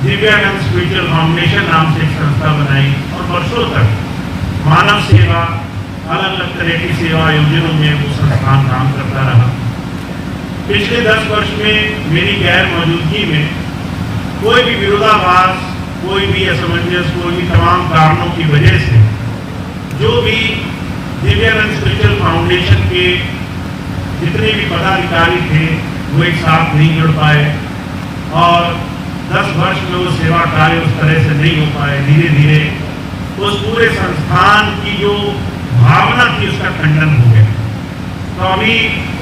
Speaker 1: दिव्यानंद स्पिरिचुअल फाउंडेशन नाम से एक संस्था बनाई और वर्षों तक मानव सेवा, अलग अलग तरह की सेवा आयोजनों में वो संस्थान काम करता रहा। पिछले 10 वर्ष में मेरी गैर मौजूदगी में कोई भी विरोधाभास, कोई भी असमंजस, कोई भी तमाम कारणों की वजह से जो भी दिव्यानंद स्पिरिचुअल फाउंडेशन के जितने भी पदाधिकारी थे वो एक साथ नहीं जुड़ पाए और 10 वर्ष में वो सेवा कार्य उस तरह से नहीं हो पाए। धीरे धीरे उस पूरे संस्थान की जो भावना थी उसका खंडन हो गया। तो अभी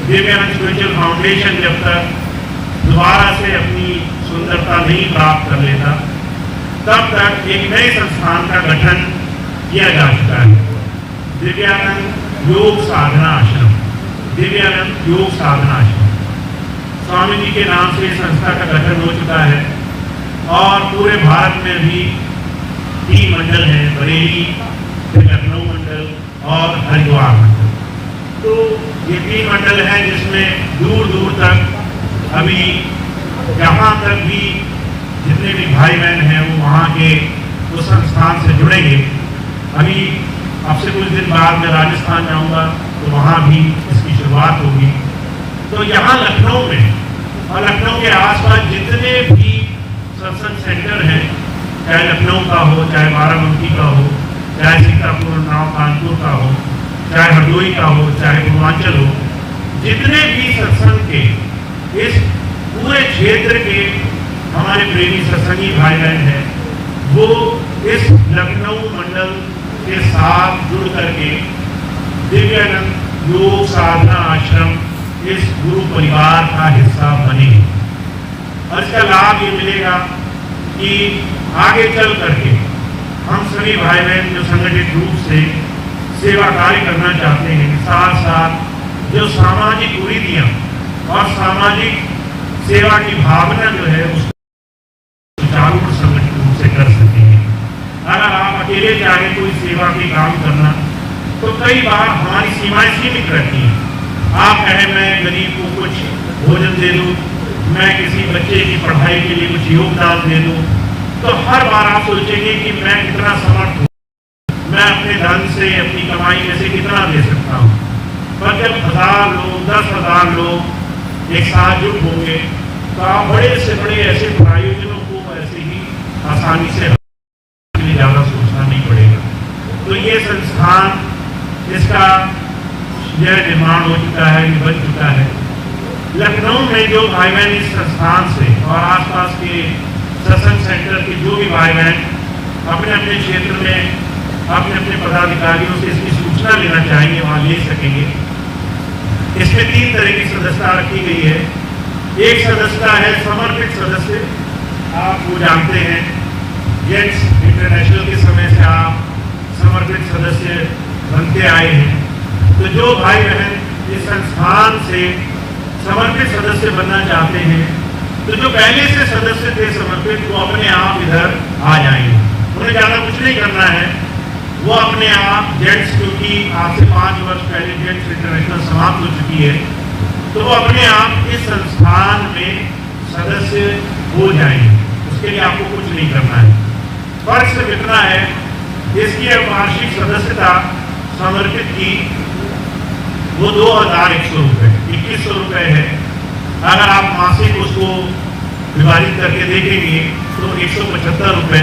Speaker 1: दिव्यांग स्पिरिचुअल फाउंडेशन जब तक दोबारा से अपनी सुंदरता नहीं प्राप्त कर लेता तब तक एक नए संस्थान का गठन किया जा चुका है, दिव्यानंद योग साधना आश्रम। दिव्यानंद योग साधना आश्रम स्वामी जी के नाम से संस्था का गठन हो चुका है और पूरे भारत में भी 3 मंडल हैं, बरेली, लखनऊ मंडल और हरिद्वार मंडल। तो ये 3 मंडल हैं जिसमें दूर दूर तक अभी जहाँ तक भी जितने भी भाई बहन हैं वो वहाँ के उस संस्थान से जुड़ेंगे। अभी अब से कुछ दिन बाद मैं राजस्थान जाऊँगा तो वहाँ भी इसकी शुरुआत होगी। तो यहाँ लखनऊ में और लखनऊ के आसपास जितने भी सत्संग सेंटर हैं, चाहे लखनऊ का हो, चाहे बाराबंकी का हो, चाहे सीतापुर, नाव, कानपुर का हो, चाहे हरदोई का हो, चाहे पूर्वांचल हो, जितने भी सत्संग के इस पूरे क्षेत्र के हमारे प्रेमी सत्संगी भाई बहन हैं वो इस लखनऊ मंडल के साथ जुड़ करके दिव्यानंद योग साधना आश्रम इस गुरु परिवार का हिस्सा बने। और इसका लाभ ये मिलेगा कि आगे चल करके हम सभी भाई बहन जो संगठित रूप से सेवा कार्य करना चाहते हैं, साथ साथ जो सामाजिक कुरीतियां और सामाजिक सेवा की भावना जो है उसको सुचारू और संगठित रूप से कर सकेंगे। अगर आप अकेले चाहें कोई सेवा के काम करना तो कई बार हमारी सीमाएं सीमित रहती हैं। आप कहें मैं गरीब को कुछ भोजन दे दूं, मैं किसी बच्चे की पढ़ाई के लिए कुछ योगदान दे दूं, तो हर बार आप सोचेंगे कि मैं कितना समर्थ हूँ, मैं अपने धन से अपनी कमाई में से कितना दे सकता हूँ। पर जब 1000 लोग 10,000 लोग एक साथ जुट होंगे तो आप बड़े से बड़े ऐसे प्रायोजनों को ऐसे ही आसानी से ज़्यादा सोचना नहीं पड़ेगा। तो ये संस्थान इसका यह निर्माण हो चुका है, ये बन चुका है। लखनऊ में जो भाई बहन इस संस्थान से और आसपास के सत्संग सेंटर के जो भी भाई बहन अपने अपने क्षेत्र में अपने अपने पदाधिकारियों से इसकी सूचना लेना चाहेंगे वहाँ ले सकेंगे। इसमें 3 तरह की सदस्यता रखी गई है। एक सदस्यता है समर्पित सदस्य, आप वो जानते हैं जेट्स इंटरनेशनल के समय से आप समर्पित सदस्य बनते आए हैं। तो जो भाई बहन इस संस्थान से समर्पित सदस्य बनना चाहते हैं तो जो पहले से सदस्य थे समर्पित वो अपने आप इधर आ जाएंगे। उन्हें ज़्यादा कुछ नहीं करना है, वो अपने आप जेट्स, क्योंकि आज से 5 वर्ष पहले जेट्स इंटरनेशनल समाप्त हो चुकी है, तो वो अपने आप इस संस्थान में सदस्य हो जाएंगे। उसके लिए आपको कुछ नहीं करना है। फर्क सिर्फ इतना है, इसकी वार्षिक सदस्यता समर्पित की वो 2100 रुपये 2100 रुपये है। अगर आप मासिक उसको विभाजित करके देखेंगे तो 175 रुपये,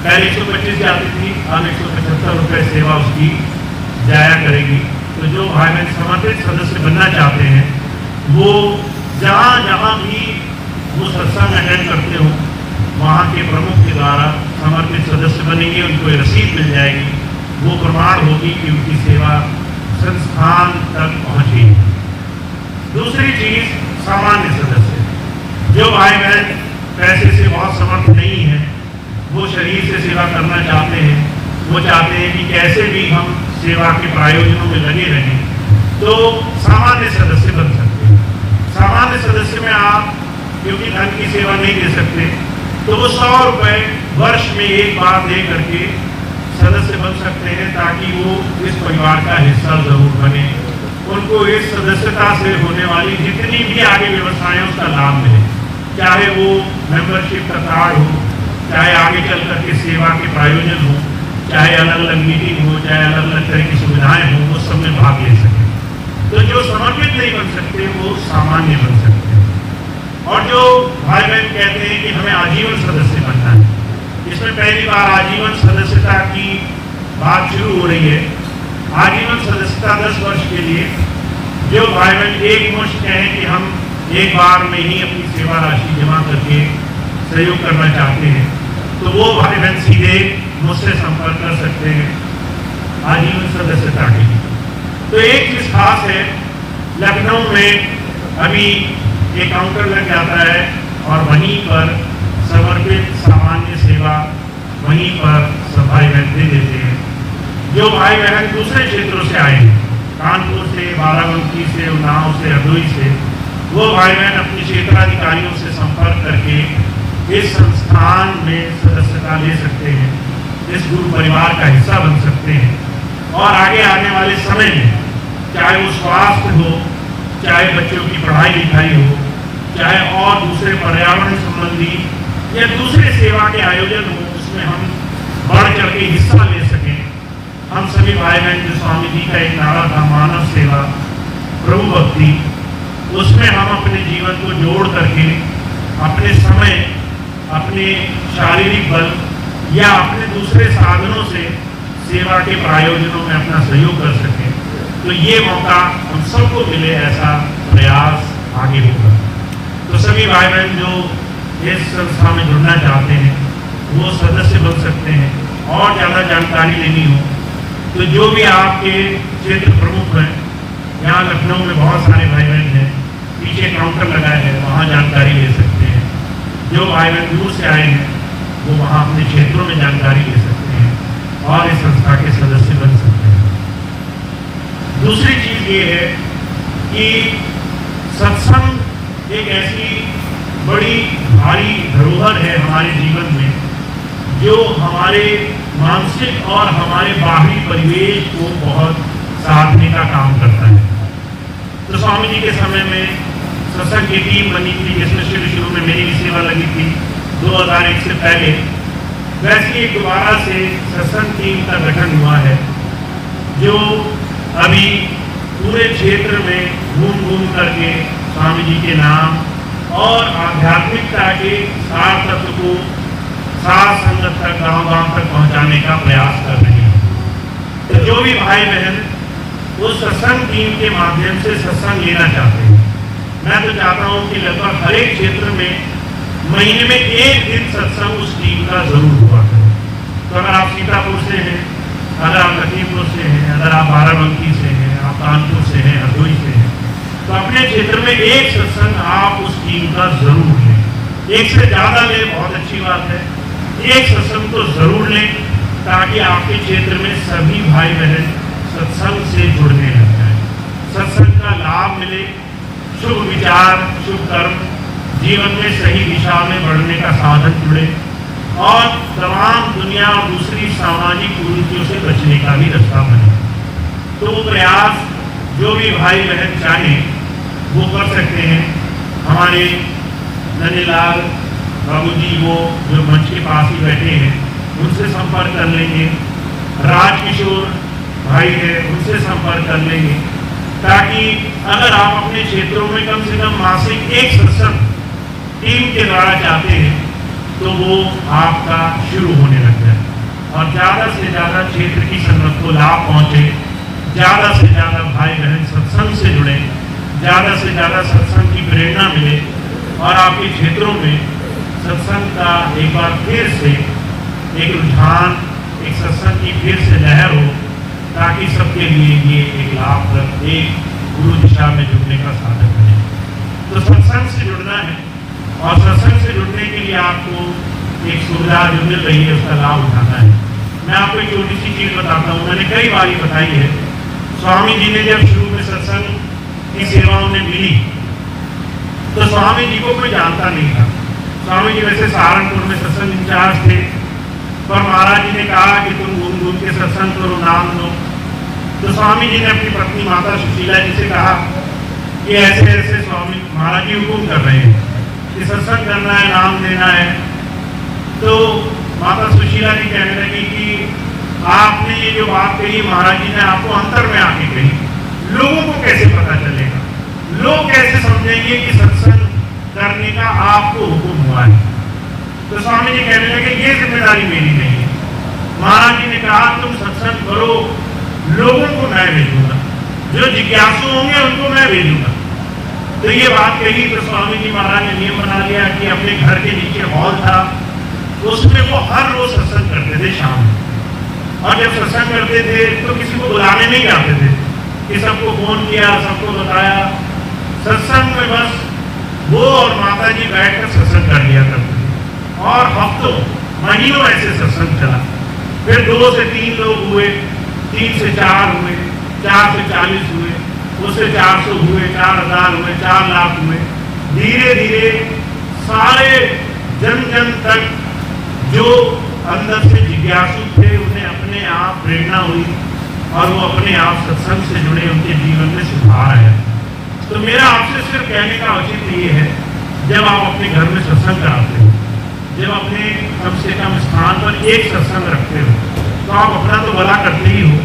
Speaker 1: पहले 125 जाती थी, अब 175 रुपये सेवा उसकी जाया करेगी। तो जो भाई बहन समर्पित सदस्य बनना चाहते हैं वो जहाँ जहाँ भी वो सत्संग अटेंड करते हो वहाँ के प्रमुख के द्वारा समर्पित सदस्य बनेंगे, उनको रसीद मिल जाएगी, वो प्रमाण होगी कि उनकी सेवा संस्थान तक पहुँची। दूसरी चीज़ सामान्य सदस्य, जो भाई बहन पैसे से बहुत समर्थ नहीं है, वो शरीर से सेवा करना चाहते हैं, वो चाहते हैं कि कैसे भी हम सेवा के प्रायोजनों में लगे रहें, तो सामान्य सदस्य बन सकते हैं। सामान्य सदस्य में आप क्योंकि धन की सेवा नहीं दे सकते तो वो 100 रुपये वर्ष में एक बार दे करके सदस्य बन सकते हैं, ताकि वो इस परिवार का हिस्सा जरूर बने, उनको इस सदस्यता से होने वाली जितनी भी आगे व्यवस्थाएं उसका लाभ मिले, चाहे वो मेंबरशिप का कार्ड हो, चाहे आगे चल करके सेवा के प्रायोजन हो, चाहे अलग अलग मीटिंग हो, चाहे अलग अलग तरह की सुविधाएं हो, वो सब में भाग ले सके। तो जो समर्पित नहीं बन सकते वो सामान्य बन सकते हैं। और जो भाई बहन कहते हैं कि हमें आजीवन सदस्य बनना है, इसमें पहली बार आजीवन सदस्यता की बात शुरू हो रही है। आजीवन सदस्यता 10 वर्ष के लिए जो भाई बहन एक मुश्त कहें कि हम एक बार में ही अपनी सेवा राशि जमा करके सहयोग करना चाहते हैं, तो वो भाई बहन सीधे मुझसे संपर्क कर सकते हैं आजीवन सदस्यता के लिए। तो एक चीज खास है, लखनऊ में अभी एक काउंटर लग जाता है और वहीं पर समर्पित सामान्य सेवा वहीं पर सब भाई बहन दे देते हैं। जो भाई बहन दूसरे क्षेत्रों से आए हैं, कानपुर से, बाराबंकी से, उन्नाव से, हरदोई से, वो भाई बहन अपने क्षेत्राधिकारियों से संपर्क करके इस संस्थान में सदस्यता ले सकते हैं, इस गुरु परिवार का हिस्सा बन सकते हैं और आगे आने वाले समय में चाहे वो स्वास्थ्य हो, चाहे बच्चों की पढ़ाई लिखाई हो, चाहे और दूसरे पर्यावरण संबंधी या दूसरे सेवा के आयोजन हो, उसमें हम बढ़ चढ़ के हिस्सा ले सकें। हम सभी भाई बहन जो स्वामी जी का एक नारा था, मानव सेवा प्रभु भक्ति, उसमें हम अपने जीवन को जोड़ करके अपने समय, अपने शारीरिक बल या अपने दूसरे साधनों से सेवा के प्रायोजनों में अपना सहयोग कर सकें। तो ये मौका हम सबको मिले, ऐसा प्रयास आगे होगा। तो सभी भाई बहन जो इस संस्था में जुड़ना चाहते हैं वो सदस्य बन सकते हैं। और ज़्यादा जानकारी लेनी हो तो जो भी आपके क्षेत्र प्रमुख हैं, यहाँ लखनऊ में बहुत सारे भाई बहन हैं, पीछे काउंटर लगा है, वहाँ जानकारी ले सकते हैं। जो भाई बहन दूर से आए हैं वो वहाँ अपने क्षेत्रों में जानकारी ले सकते हैं और इस संस्था के सदस्य बन सकते हैं। दूसरी चीज ये है कि सत्संग एक ऐसी बड़ी भारी धरोहर है हमारे जीवन में, जो हमारे मानसिक और हमारे बाहरी परिवेश को बहुत साधने का काम करता है। तो स्वामी जी के समय में सत्संग की टीम बनी थी, जिसमें शुरू में मेरी भी सेवा लगी थी 2001 से पहले। वैसे ही दोबारा से सत्संग टीम का गठन हुआ है, जो अभी पूरे क्षेत्र में घूम घूम करके स्वामी जी के नाम और आध्यात्मिकता के सार तत्व को साथ संगत तक, गांव-गांव तक पहुंचाने का प्रयास कर रहे हैं। तो जो भी भाई बहन उस सत्संग टीम के माध्यम से सत्संग लेना चाहते हैं, मैं तो चाहता हूं कि लगभग हर एक क्षेत्र में महीने में एक दिन सत्संग उस टीम का जरूर हुआ करे। तो अगर आप सीतापुर से हैं, अगर आप लखीमपुर से हैं, अगर आप बाराबंकी से हैं, आप कानपुर से हैं, हरदोई से हैं, तो अपने क्षेत्र में एक सत्संग आप उस टीम का जरूर लें। एक से ज़्यादा लें, बहुत अच्छी बात है, एक सत्संग तो जरूर लें, ताकि आपके क्षेत्र में सभी भाई बहन सत्संग से जुड़ने लग जाए, सत्संग का लाभ मिले, शुभ विचार, शुभ कर्म, जीवन में सही दिशा में बढ़ने का साधन जुड़े और तमाम दुनिया और दूसरी सामाजिक कुरीतियों से बचने का भी रास्ता बने। तो वो प्रयास जो भी भाई बहन चाहें वो कर सकते हैं। हमारे नन्हेलाल बाबूजी वो जो मंच के पास ही बैठे हैं, उनसे संपर्क कर लेंगे। राजकिशोर भाई है, उनसे संपर्क कर लेंगे, ताकि अगर आप अपने क्षेत्रों में कम से कम मासिक एक सत्संग टीम के द्वारा चाहते हैं तो वो आपका शुरू होने लग जाए और ज़्यादा से ज़्यादा क्षेत्र की संगत को लाभ पहुँचे, ज़्यादा से ज़्यादा भाई बहन सत्संग से जुड़े, ज़्यादा से ज़्यादा सत्संग की प्रेरणा मिले और आपके क्षेत्रों में सत्संग का एक बार फिर से एक रुझान, एक सत्संग की फिर से लहर हो, ताकि सबके लिए ये एक लाभप्रद, एक गुरु दिशा में जुड़ने का साधन बने। तो सत्संग से जुड़ना है और सत्संग से जुड़ने के लिए आपको एक सुविधा जो मिल रही है उसका लाभ उठाना है। मैं आपको एक छोटी सी चीज़ बताता हूँ, मैंने कई बार ये बताई है। स्वामी जी ने जब शुरू में सत्संग की सेवा उन्हें मिली तो स्वामी जी को कोई जानता नहीं था। स्वामी जी वैसे सहारनपुर में सत्संग इंचार्ज थे, पर महाराज जी ने कहा कि तुम घूम घूम के सत्संग करो, नाम लो। तो स्वामी जी ने अपनी पत्नी माता सुशीला जी से कहा कि ऐसे ऐसे स्वामी महाराज जी हुक्म कर रहे हैं कि सत्संग करना है, नाम लेना है। तो माता सुशीला जी कहने लगी कि आपने ये जो बात कही महाराज जी ने आपको अंतर में आके कही, लोगों को कैसे पता चलेगा, लोग कैसे समझेंगे कि सत्संग करने का आपको हुक्म हुआ है। तो स्वामी जी कहने लगे ये जिम्मेदारी मेरी नहीं है। महाराज जी ने कहा तुम सत्संग करो, लोगों को मैं भेजूंगा, जो जिज्ञासु होंगे उनको मैं भेजूंगा। तो ये बात कही तो स्वामी जी महाराज ने नियम बना लिया कि अपने घर के नीचे हॉल था, उसमें वो हर रोज सत्संग करते थे शाम में। और जब सत्संग करते थे तो किसी को बुलाने नहीं जाते थे कि सबको फोन किया, सबको बताया। सत्संग में बस वो और माता जी बैठकर सत्संग कर लिया करते थे। और हफ्तों महीनों ऐसे सत्संग चला। फिर 2 से 3 लोग हुए, 3 से 4 हुए, 4 से 40 हुए, उससे 400 हुए, 4000 हुए, 4 लाख हुए। धीरे धीरे सारे जन जन तक जो अंदर से जिज्ञासु थे उन्हें अपने आप प्रेरणा हुई और वो अपने आप सत्संग से जुड़े, उनके जीवन में सुधार आया। तो मेरा आपसे सिर्फ कहने का औचित्य ये है, जब आप अपने घर में सत्संग कराते हो, जब अपने कम से कम स्थान पर एक सत्संग रखते हो, तो आप अपना तो भला करते ही हो,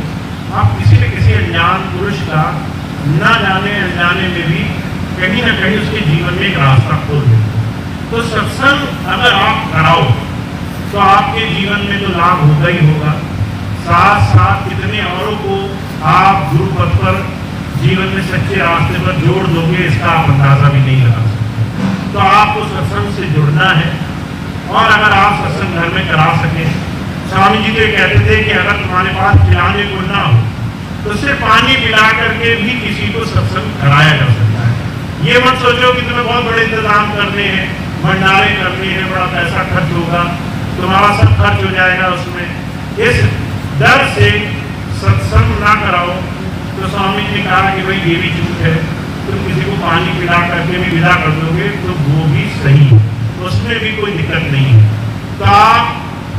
Speaker 1: आप किसी न किसी अनजान पुरुष का न जाने अनजाने में भी कहीं ना कहीं उसके जीवन में एक रास्ता खोल देते हो। तो सत्संग अगर आप कराओ तो आपके जीवन में तो लाभ होगा ही होगा, साथ साथ कितने औरों को आप गुरु पथ पर जीवन में सच्चे रास्ते पर जोड़ दोगे, इसका आप अंदाजा भी नहीं लगा सकते। तो आपको सत्संग से जुड़ना है। और अगर आप सत्संग घर में करा सके, स्वामी जी तो कहते थे कि अगर तुम्हारे पास खिलाने को ना हो तो सिर्फ पानी पिला करके भी किसी को सत्संग कराया जा सकता है। ये मत सोचो कि तुम्हें बहुत बड़े इंतजाम करने हैं, भंडारे करने हैं, बड़ा पैसा खर्च होगा, तुम्हारा सब खर्च हो जाएगा उसमें। इस डर से सत्संग ना कराओ। तो स्वामी जी ने कहा कि भाई ये भी चूक है, तुम किसी को पानी पिला करके भी विदा कर दोगे तो वो भी सही है, उसमें भी कोई दिक्कत नहीं है। तो आप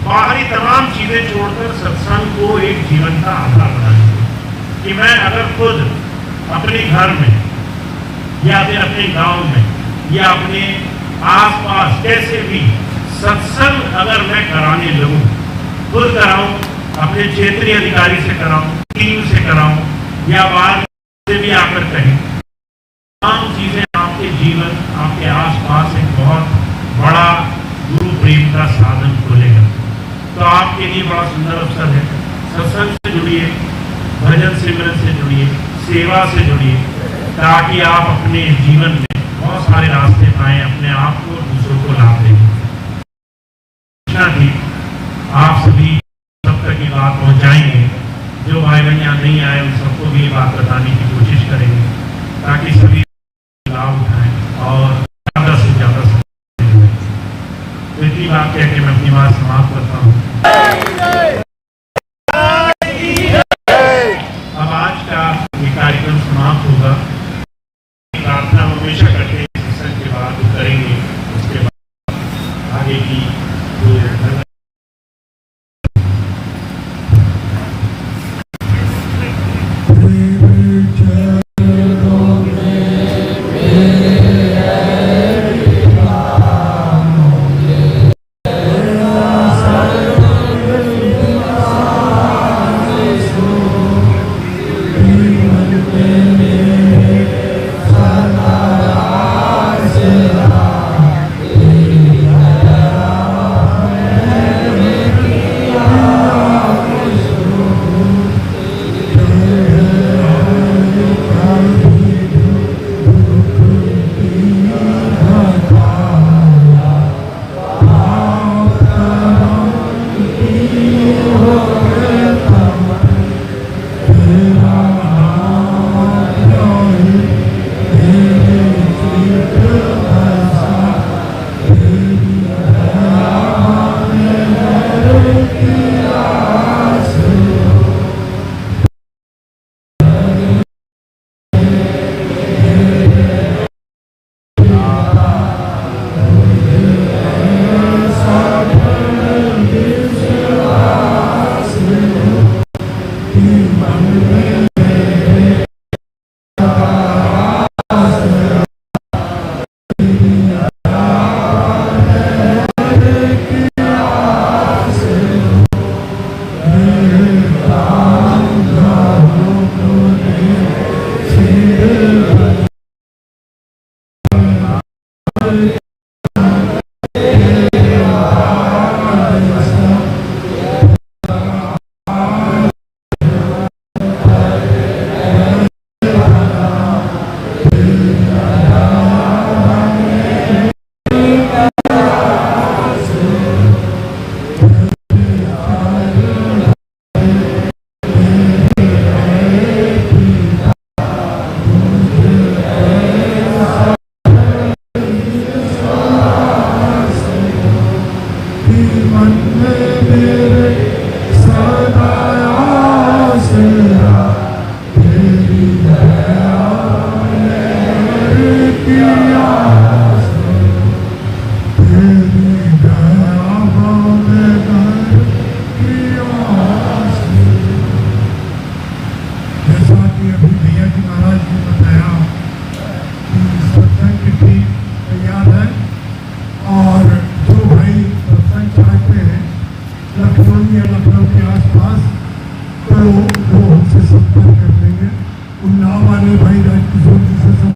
Speaker 1: बाहरी तमाम चीजें छोड़कर सत्संग को एक जीवन का आधार बनाएंगे कि मैं अगर खुद अपने घर में या फिर अपने गांव में या अपने आसपास कैसे भी सत्संग अगर मैं कराने लगूं, खुद कराऊं, अपने क्षेत्रीय अधिकारी से कराऊं, टीम से कराऊं या बाहर से भी आकर कहें, तमाम चीजें आपके जीवन, आपके आसपास एक बहुत बड़ा गुरु प्रेम का साधन खोलेगा। तो आपके लिए बड़ा सुंदर अवसर है। सत्संग से जुड़िए, भजन सिमरन से जुड़िए, सेवा से जुड़िए, ताकि आप अपने जीवन में बहुत सारे रास्ते पाएं, अपने आप को दूसरों को लाभ दें। थी आप सभी सब तक ये बात पहुंचाएंगे। जो भाई बहन यहाँ नहीं आए उन सबको भी ये बात बताने की कोशिश करेंगे ताकि सभी लाभ उठाएं और ज़्यादा से ज़्यादा तो इतनी बात कह के मैं अपनी बात समाप्त करता हूँ। अब आज का ये कार्यक्रम समाप्त होगा। प्रार्थना हमेशा करते हैं, सत्संग के बाद करेंगे, उसके बाद आगे की
Speaker 3: वो हमसे संपर्क कर लेंगे। उन नाम वाले भाई राजकिशोर जी से